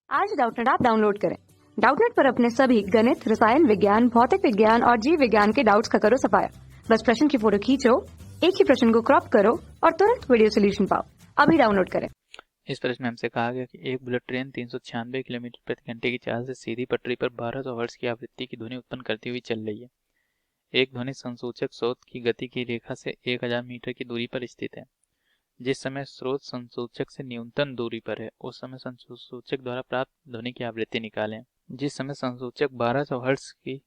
आज Doubtnut app download करें। Doubtnut पर अपने सभी गणित, रसायन विज्ञान, भौतिक विज्ञान और जीव विज्ञान के डाउट्स का करो सफाया। बस प्रश्न की फोटो खींचो, एक ही प्रश्न को क्रॉप करो और तुरंत वीडियो सोल्यूशन पाओ। अभी डाउनलोड करें। इस प्रश्न में हमसे कहा गया कि एक बुलेट ट्रेन 396 किलोमीटर प्रति घंटे की चाल से सीधी पटरी पर 1200 हर्ट्ज की आवृत्ति की ध्वनि उत्पन्न करती हुई चल रही है। एक ध्वनि संसूचक स्रोत की गति की रेखा से 1000 मीटर की दूरी पर स्थित है। जिस समय स्रोत संसूचक से न्यूनतम दूरी पर है उस समय संसूचक द्वारा प्राप्त ध्वनि की आवृत्ति निकालें। जिस समय संसूचक 1200 हर्ट्ज की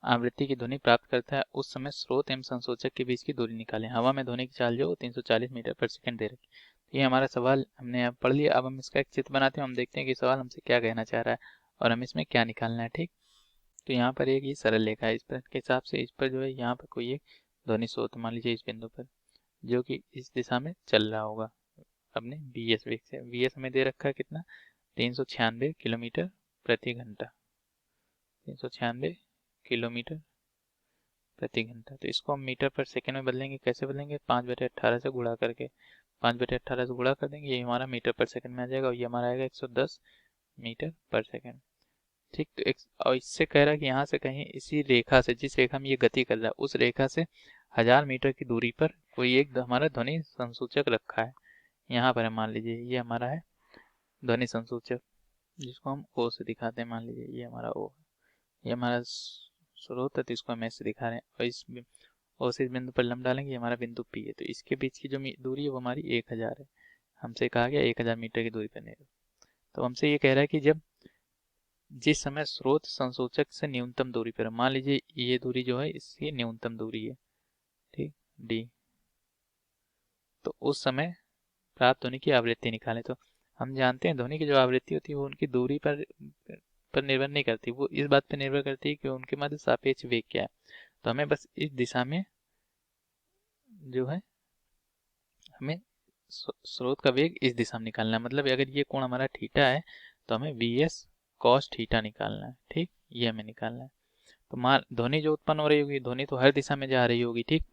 आवृत्ति की ध्वनि प्राप्त करता है उस समय स्रोत एवं संसूचक के बीच की दूरी निकालें। हवा में ध्वनि की चाल जो 340 मीटर पर सेकंड दे रखी। तो ये हमारा सवाल हमने अब पढ़ लिया। अब हम इसका एक चित्र बनाते हैं, हम देखते हैं कि सवाल हमसे क्या कहना चाह रहा है और हमें इसमें क्या निकालना है। ठीक, तो यहाँ पर एक ये सरल रेखा है। इस पर के हिसाब से इस पर जो है यहाँ पर कोई एक ध्वनि स्रोत मान लीजिए इस बिंदु पर जो कि इस दिशा में चल रहा होगा अपने वीएस वेग से। वीएस हमें दे रखा है कितना, 396 किलोमीटर प्रति घंटा, 396 किलोमीटर प्रति घंटा। तो इसको हम मीटर पर सेकंड में बदलेंगे। कैसे बदलेंगे, 5/18 से गुणा करके, 5/18 से गुणा कर देंगे, ये हमारा मीटर पर सेकंड में आ जाएगा और ये हमारा आएगा 110 मीटर पर सेकंड। ठीक, तो और इससे कह रहा है कि यहाँ से कहीं इसी रेखा से, जिस रेखा में ये गति कर रहा है उस रेखा से 1000 मीटर की दूरी पर कोई एक हमारा ध्वनि संसूचक रखा है। यहाँ पर मान लीजिए ये हमारा है ध्वनि संसूचक, जिसको हम ओ से दिखाते हैं। मान लीजिए ये हमारा ओ, ये हमारा स्रोत है, तो इसको हम ऐसे दिखा रहे हैं और इस ओ से इस बिंदु पर लंब डालेंगे, ये हमारा बिंदु पी है। तो इसके बीच की जो दूरी है वो हमारी 1000 है। हमसे कहा गया 1000 मीटर की दूरी पर नहीं। तो हमसे ये कह रहा है कि जब जिस समय स्रोत संसूचक से न्यूनतम दूरी पर, मान लीजिए ये दूरी जो है इसकी न्यूनतम दूरी है, ठीक, डी, तो उस समय प्राप्त ध्वनि की आवृत्ति निकालें। तो हम जानते हैं ध्वनि की जो आवृत्ति होती है वो उनकी दूरी पर निर्भर नहीं करती, वो इस बात पर निर्भर करती है कि उनके मध्य सापेक्ष वेग क्या है। तो हमें बस इस दिशा में जो है हमें स्रोत का वेग इस दिशा में निकालना है। मतलब अगर ये कोण हमारा थीटा है तो हमें वी एस कॉस थीटा निकालना है। ठीक, ये हमें निकालना है। तो मान ध्वनि जो उत्पन्न हो रही होगी, ध्वनि तो हर दिशा में जा रही होगी। ठीक,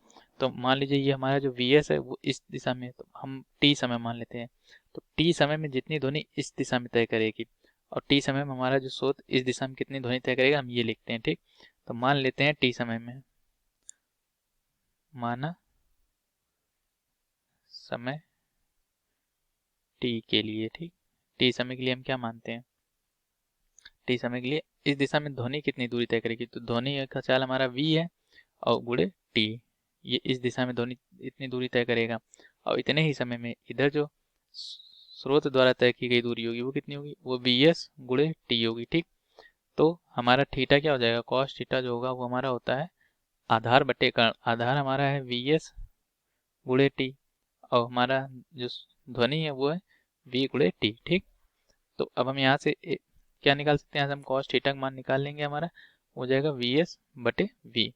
तो मान लीजिए ये हमारा जो वी एस है वो इस दिशा में है, तो हम टी समय मान लेते हैं। तो टी समय में जितनी ध्वनि इस दिशा में तय करेगी और टी समय में हमारा जो स्रोत इस दिशा में कितनी ध्वनि तय करेगा हम ये लिखते हैं। ठीक, तो मान लेते हैं टी समय में, माना समय टी के लिए, ठीक, टी समय के लिए हम क्या मानते हैं, टी समय के लिए इस दिशा में ध्वनि कितनी दूरी तय करेगी, तो ध्वनि का चाल हमारा v है और गुणे टी, ये इस दिशा में ध्वनि इतनी दूरी तय करेगा और इतने ही समय में इधर जो स्रोत द्वारा तय की गई दूरी होगी वो कितनी होगी, वो वी एस गुणे टी होगी। ठीक, तो हमारा थीटा क्या हो जाएगा, कॉस थीटा जो होगा वो हमारा होता है आधार बटे कर्ण। आधार हमारा है वी एस गुणे टी और हमारा जो ध्वनि है वो है v गुणे टी। ठीक, तो अब हम यहाँ से क्या निकाल सकते हैं, यहाँ से हम कॉस थीटा का मान निकाल लेंगे, हमारा हो जाएगा वी एस बटे वी।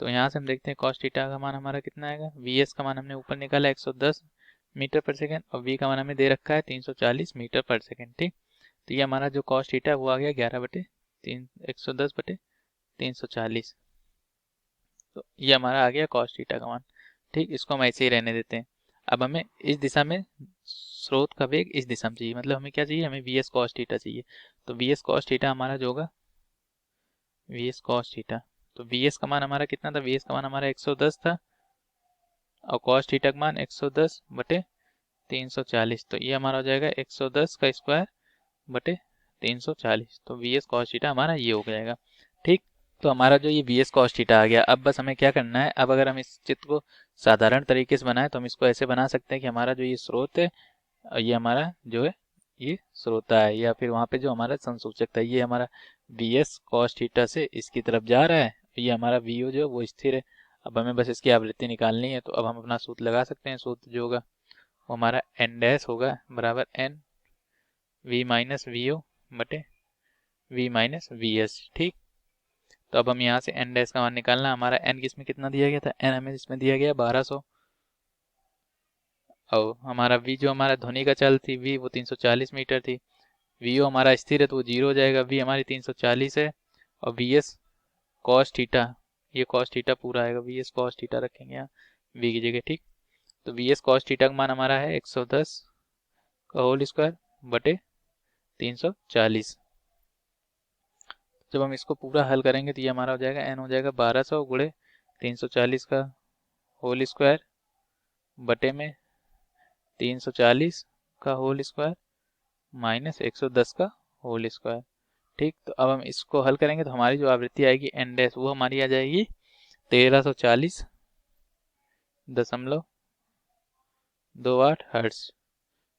तो यहाँ से हम देखते हैं कॉस थीटा का मान हमारा कितना आएगा, वी एस का मान हमने ऊपर निकाला 110 मीटर पर सेकेंड और वी का मान हमें दे रखा है 340 मीटर पर सेकेंड। ठीक, तो ये हमारा जो कॉस थीटा वो आ गया 11 बटे 110 बटे 340। तो ये हमारा आ गया कॉस थीटा का मान। ठीक, इसको हम ऐसे ही रहने देते हैं। अब हमें इस दिशा में स्रोत का वेग इस दिशा में चाहिए, मतलब हमें क्या चाहिए, हमें वी एस कॉस थीटा चाहिए। तो वी एस कॉस थीटा हमारा जो होगा वी एस कॉस थीटा, तो वी एस का मान हमारा कितना था, वी एस का मान हमारा 110 था और कॉस थीटा का मान 110 बटे 340। तो ये हमारा हो जाएगा 110 का स्क्वायर बटे 340। तो वी एस कॉस थीटा हमारा ये हो जाएगा। ठीक, तो हमारा जो ये वी एस कॉस थीटा आ गया। अब बस हमें क्या करना है, अब अगर हम इस चित्र को साधारण तरीके से बनाए तो हम इसको ऐसे बना सकते हैं कि हमारा जो ये स्रोत है ये हमारा जो है ये श्रोता है, या फिर वहाँ पे जो हमारा संसूचक था ये हमारा वी एस कॉस थीटा से इसकी तरफ जा रहा है, ये हमारा वी ओ जो वो स्थिर है। अब हमें बस इसकी आवृत्ति निकालनी है। तो अब हम अपना सूत्र लगा सकते हैं। सूत्र जो होगा वो हमारा एन डैश होगा बराबर N V minus V O बटे वी माइनस वी एस। ठीक, तो अब हम यहाँ से एन डैश का मान निकालना। हमारा एन किसमें कितना दिया गया था, एन हमें इसमें दिया गया 1200 और हमारा वी जो हमारा ध्वनि का चाल थी वी वो 340 मीटर थी। वी ओ हमारा स्थिर है तो वो 0 हो जाएगा। वी हमारी 340 है और वी एस कॉस थीटा, ये कॉस थीटा पूरा आएगा, वी एस कॉस थीटा रखेंगे यहाँ वी की जगह। ठीक, तो वी एस कॉस थीटा का मान हमारा है 110 का होल स्क्वायर बटे 340। जब हम इसको पूरा हल करेंगे तो ये हमारा हो जाएगा n हो जाएगा 1200 गुणे 340 का होल स्क्वायर बटे में 340 का होल स्क्वायर माइनस 110 का होल स्क्वायर। ठीक, तो अब हम इसको हल करेंगे तो हमारी जो आवृत्ति आएगी n डैश वो हमारी आ जाएगी 1340.28 हर्ट्ज।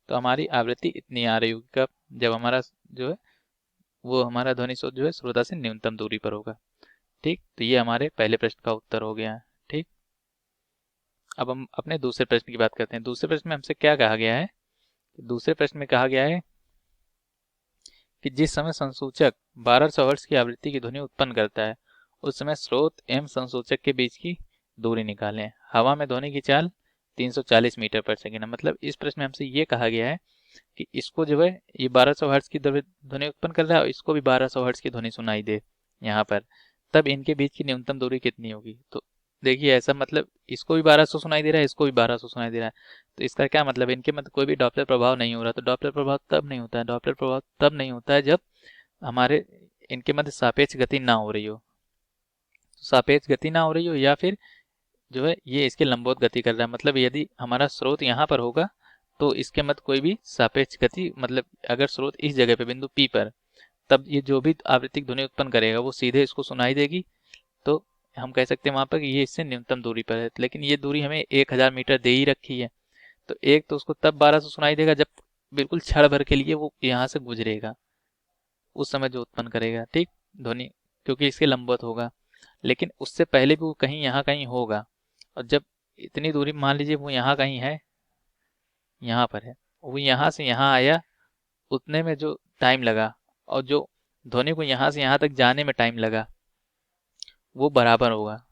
तो हमारी आवृत्ति इतनी आ रही होगी कब, जब हमारा जो है वो हमारा ध्वनि स्रोत जो है श्रोता से न्यूनतम दूरी पर होगा। ठीक, तो ये हमारे पहले प्रश्न का उत्तर हो गया है। ठीक, अब हम अपने दूसरे प्रश्न की बात करते हैं। दूसरे प्रश्न में हमसे क्या कहा गया है? दूसरे प्रश्न में कहा गया है कि जिस समय संसूचक 1200 हर्ट्ज की आवृत्ति की ध्वनि उत्पन्न करता है उस समय स्रोत एवं संसूचक के बीच की दूरी निकालें। हवा में ध्वनि की चाल 340 मीटर पर सेकेंड है। मतलब इस प्रश्न में हमसे ये कहा गया है कि इसको जो है ये 1200 हर्ट्ज की ध्वनि उत्पन्न कर रहा है और इसको भी 1200 हर्ट्ज की ध्वनि सुनाई दे यहाँ पर, तब इनके बीच की न्यूनतम दूरी कितनी होगी? तो देखिए ऐसा मतलब इसको भी 1200 सुनाई दे रहा है, इसको भी 1200 सुनाई दे रहा है, तो इसका क्या मतलब है? इनके मध्य कोई भी डॉपलर प्रभाव नहीं हो रहा। तो डॉपलर प्रभाव तब नहीं होता है, डॉपलर प्रभाव तब नहीं होता है जब हमारे इनके मध्य सापेक्ष गति ना हो रही हो। तो सापेक्ष गति ना हो रही हो या फिर जो है ये इसके लंबवत गति कर रहा है। मतलब यदि हमारा स्रोत यहाँ पर होगा तो इसके मध्य कोई भी सापेक्ष गति, मतलब अगर स्रोत इस जगह पे बिंदु P पर, तब ये जो भी आवृत्तिक ध्वनि उत्पन्न करेगा वो सीधे इसको सुनाई देगी। तो हम कह सकते हैं वहां पर कि ये इससे न्यूनतम दूरी पर है। लेकिन ये दूरी हमें 1000 मीटर दे ही रखी है, तो एक तो उसको तब 1200 सुनाई देगा जब बिल्कुल क्षण भर के लिए वो यहाँ से गुजरेगा, उस समय जो उत्पन्न करेगा ठीक ध्वनि, क्योंकि इसके लंबवत होगा। लेकिन उससे पहले भी वो कहीं यहाँ कहीं होगा, और जब इतनी दूरी मान लीजिए वो यहाँ कहीं है, यहाँ पर है, वो यहाँ से यहाँ आया, उतने में जो टाइम लगा और जो ध्वनि को यहाँ से यहाँ तक जाने में टाइम लगा वो बराबर होगा।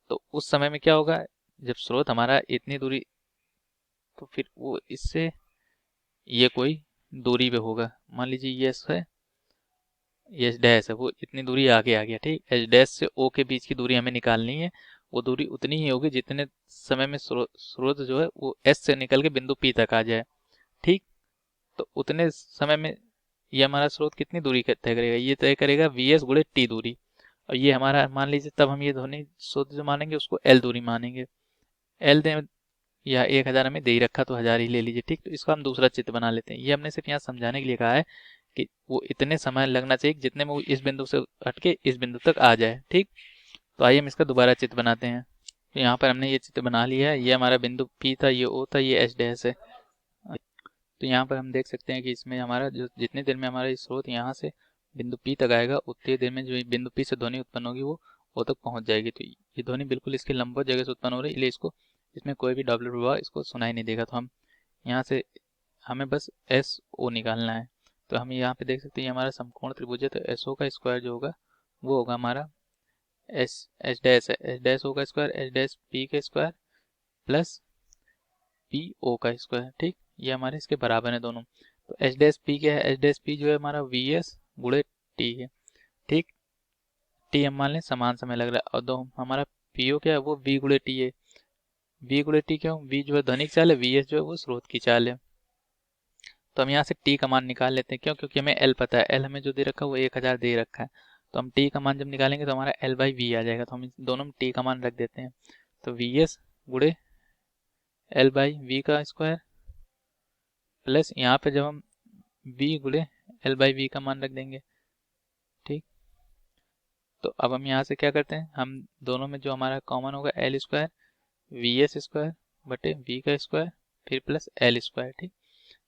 तो उस समय में क्या होगा, जब स्रोत हमारा इतनी दूरी, तो फिर वो इससे ये कोई दूरी पे होगा, मान लीजिए ये है, ये डैश है, वो इतनी दूरी आगे आ गया। ठीक, एच डैश से ओ के बीच की दूरी हमें निकालनी है। वो दूरी उतनी ही होगी जितने समय में स्रोत जो है वो एस से निकल के बिंदु पी तक आ जाए। ठीक, तो उतने समय में ये हमारा स्रोत कितनी दूरी तय करेगा? ये तय करेगा वी एस गुणे टी दूरी। और ये हमारा मान लीजिए, तब हम ये ध्वनि स्रोत जो मानेंगे उसको एल दूरी मानेंगे। एल दे या 1000 हमें दे ही रखा तो 1000 ही ले लीजिए। ठीक, तो इसको हम दूसरा चित्र बना लेते हैं। ये हमने सिर्फ यहाँ समझाने के लिए कहा है कि वो इतने समय लगना चाहिए जितने में वो इस बिंदु से हटके इस बिंदु तक आ जाए। ठीक, तो आइए हम इसका दोबारा चित्र बनाते हैं। तो यहाँ पर हमने ये चित्र बना लिया है। ये हमारा बिंदु P था, ये O था, ये एच डैश है। तो यहाँ पर हम देख सकते हैं कि इसमें हमारा जो जितनी देर में हमारा स्रोत यहाँ से बिंदु P तक आएगा उतनी देर में जो बिंदु P से ध्वनि उत्पन्न होगी वो तक पहुंच जाएगी। तो ये ध्वनि बिल्कुल इसके लंबवत जगह से उत्पन्न हो रही है, इसलिए इसको इसमें कोई भी डॉपलर प्रभाव इसको सुनाई नहीं देगा। तो हम यहाँ से हमें बस एस ओ निकालना है। तो हम यहाँ पे देख सकते हैं हमारा समकोण त्रिभुज है, तो एस ओ का स्क्वायर जो होगा वो होगा हमारा एस एच डैश है, एच डैश ओ का स्क्वायर एच डैश पी का स्क्वायर प्लस पी ओ का स्क्वायर। ठीक, ये हमारे इसके बराबर है दोनों। तो एच डैश पी क्या है? एच डैश पी जो है हमारा वी एस गुणे टी है। ठीक, टी हम मान लें समान समय लग रहा है, और दो हमारा पी ओ क्या है? वो वी गुणे टी है। वी गुणे टी क्यों? वी जो है ध्वनिक चाल है, वी एस जो है वो स्रोत की चाल है। तो हम यहाँ से टी का मान निकाल लेते हैं। क्यों? क्योंकि हमें एल पता है, एल हमें जो दे रखा है वो 1000 दे रखा है। तो हम टी का मान जब निकालेंगे तो हमारा एल बाई वी आ जाएगा। तो हम दोनों में टी का मान रख देते हैं। तो वी एस गुणे एल बाई वी का स्क्वायर प्लस यहाँ पे जब हम v गुणे एल बाई वी का मान रख देंगे। ठीक, तो अब हम यहाँ से क्या करते हैं, हम दोनों में जो हमारा कॉमन होगा L square V S square बटे वी का स्क्वायर फिर प्लस एल स्क्वायर। ठीक,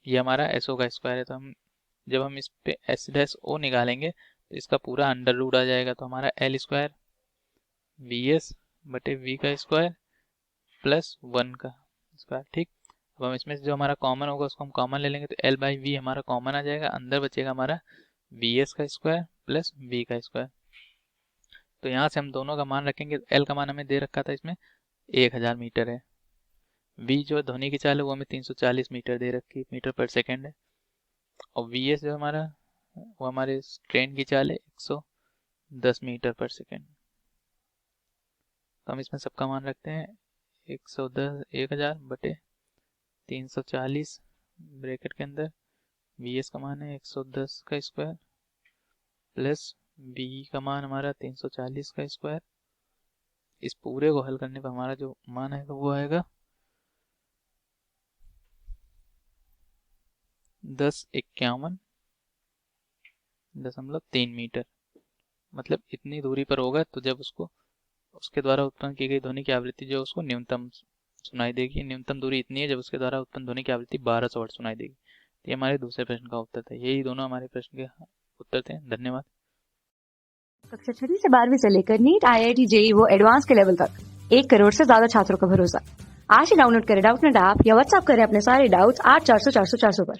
ये हमारा एस ओ का स्क्वायर है। तो हम जब हम इस पे एस डैश ओ निकालेंगे तो इसका पूरा अंडर रूट आ जाएगा। तो हमारा एल स्क्वायर वी एस बटे वी का स्क्वायर प्लस 1 का स्क्वायर। ठीक, अब हम इसमें से जो हमारा कॉमन होगा उसको हम कॉमन ले लेंगे, तो एल बाई वी हमारा कॉमन आ जाएगा, अंदर बचेगा हमारा वी एस का स्क्वायर प्लस वी का स्क्वायर। तो यहाँ से हम दोनों का मान रखेंगे। एल का मान हमें दे रखा था इसमें 1000 मीटर है, वी जो ध्वनि की चाल है वो हमें 340 मीटर दे रखी मीटर पर सेकेंड है, और वी एस जो हमारा वो हमारे ट्रेन की चाल है 110 मीटर पर सेकेंड। तो हम इसमें सबका मान रखते हैं 1000 बटे 340 ब्रैकेट के अंदर VS का मान है 110 का स्क्वायर प्लस V का मान हमारा 340 का स्क्वायर। इस पूरे को हल करने पर हमारा जो मान आएगा वो आएगा 1051.3 मीटर। मतलब इतनी दूरी पर होगा तो जब उसके द्वारा उत्पन्न की गई ध्वनि की आवृत्ति जो उसको न्यूनतम सुनाई देगी। न्यूनतम दूरी इतनी है जब उसके द्वारा उत्पन्न ध्वनि की आवृत्ति 1200 हर्ट्ज सुनाई देगी। तो ये हमारे दूसरे प्रश्न का उत्तर था। यही दोनों हमारे प्रश्न के उत्तर थे। धन्यवाद। कक्षा 6वीं से 12वीं से लेकर नीट, IIT, JEE वो एडवांस के लेवल तक 1 करोड़ से ज्यादा छात्रों का भरोसा। आज ही डाउनलोड करें डाउटनेट ऐप या व्हाट्सएप करें अपने सारे डाउट्स 8400 400 400 पर।